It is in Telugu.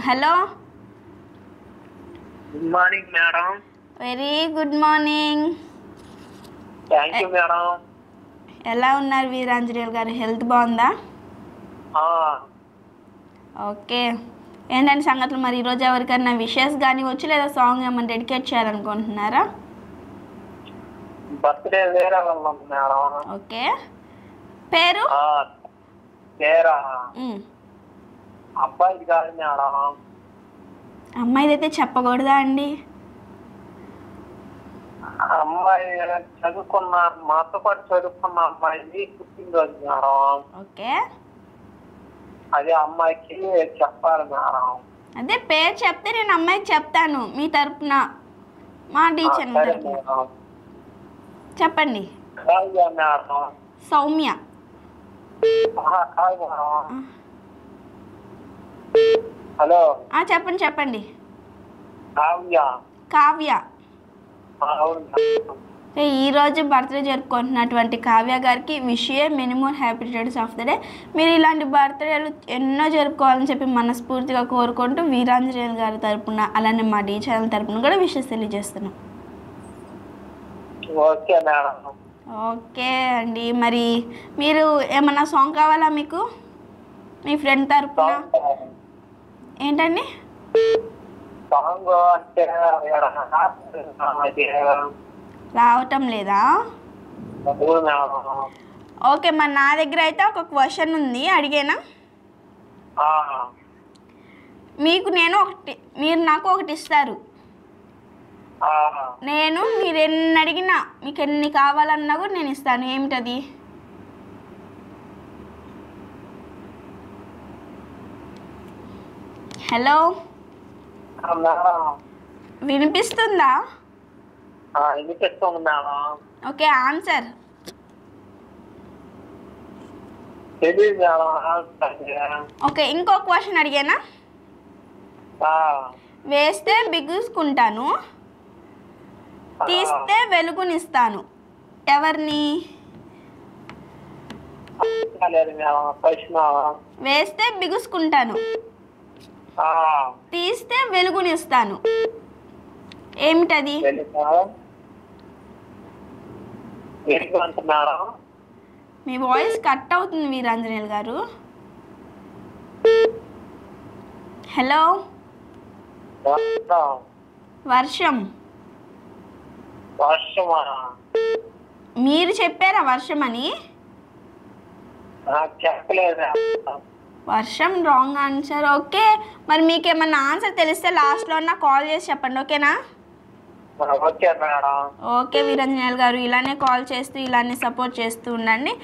Hello. Good morning madam. Very good morning. Thank you madam. ఎలా ఉన్నారు వీరాంజనేయులు గారు? హెల్త్ బాగుందా? ఓకే. ఏంటంటే సంగతులు మరి ఈరోజు ఎవరికైనా విషెస్ కానీ వచ్చి లేదా సాంగ్ ఏమైనా డెడికేట్ చేయాలనుకుంటున్నారా? బర్త్డే వేరే వాళ్ళం మేడం. ఓకే. పేరు? పేరా అబ్బాయి కాదు మేడం. అమ్మాయిదైతే చెప్పకూడదా అండి? అమ్మాయి చదువుకున్న మాతో పాటు చదువుకున్న అమ్మాయిది పుట్టినరోజు మేడం. ఓకే. అదే అమ్మాయికి చెప్పాలి మేడం. అదే పేరు చెప్తే నేను అమ్మాయికి చెప్తాను మీ తరపున, మా టీచర్ తరపున. చెప్పండి. మేడం. సౌమ్య. హలో. చెప్పండి చెప్పండి. కావ్య. కావ్య. అవును. ఈరోజు బర్త్డే జరుపుకుంటున్నటువంటి కావ్య గారికి wish you many more happy returns of the day. మీరు ఇలాంటి బర్త్డేలు ఎన్నో జరుపుకోవాలని చెప్పి మనస్ఫూర్తిగా కోరుకుంటూ వీరాంజనేయులు గారి తరపున అలానే మా డి ఛానల్ తరపున కూడా విషెస్ తెలియజేస్తున్నాం. Okay madam. ఓకే అండి. మరి మీరు ఏమన్నా సాంగ్ కావాలా మీకు మీ ఫ్రెండ్ తరపున? ఏంటండి సాంగ్? అంటే రావటం లేదా? ఓకే. మరి నా దగ్గర అయితే ఒక క్వశ్చన్ ఉంది, అడిగేనా? మీరు నాకు ఒకటి ఇస్తారు. నేను మీరు ఎన్ని అడిగినా మీకు ఎన్ని కావాలన్నా కూడా నేను ఇస్తాను. ఏమిటది? హలో. వినిపిస్తుందా? ఓకే. Answer okay. ఇంకో క్వశ్చన్ అడిగానా? వేస్తే బిగుసుకుంటాను, తీస్తే వెలుగునిస్తాను. ఎవరిని? వేస్తే బిగుసుకుంటాను, తీస్తే వెలుగునిస్తాను. ఏమిటది? మీ వాయిస్ కట్ అవుతుంది వీరాంజనేయులు గారు. హలో. వర్షం. మీరు చెప్పారా వర్షం అని? వర్షం రాంగ్ ఆన్సర్. ఓకే. మరి మీకు ఏమన్నా ఆన్సర్ తెలిస్తే లాస్ట్లో నా కాల్ చేసి చెప్పండి. ఓకేనా? Okay madam. ఓకే వీరాంజనేయులు గారు, ఇలానే కాల్ చేస్తూ ఇలానే సపోర్ట్ చేస్తూ ఉండండి.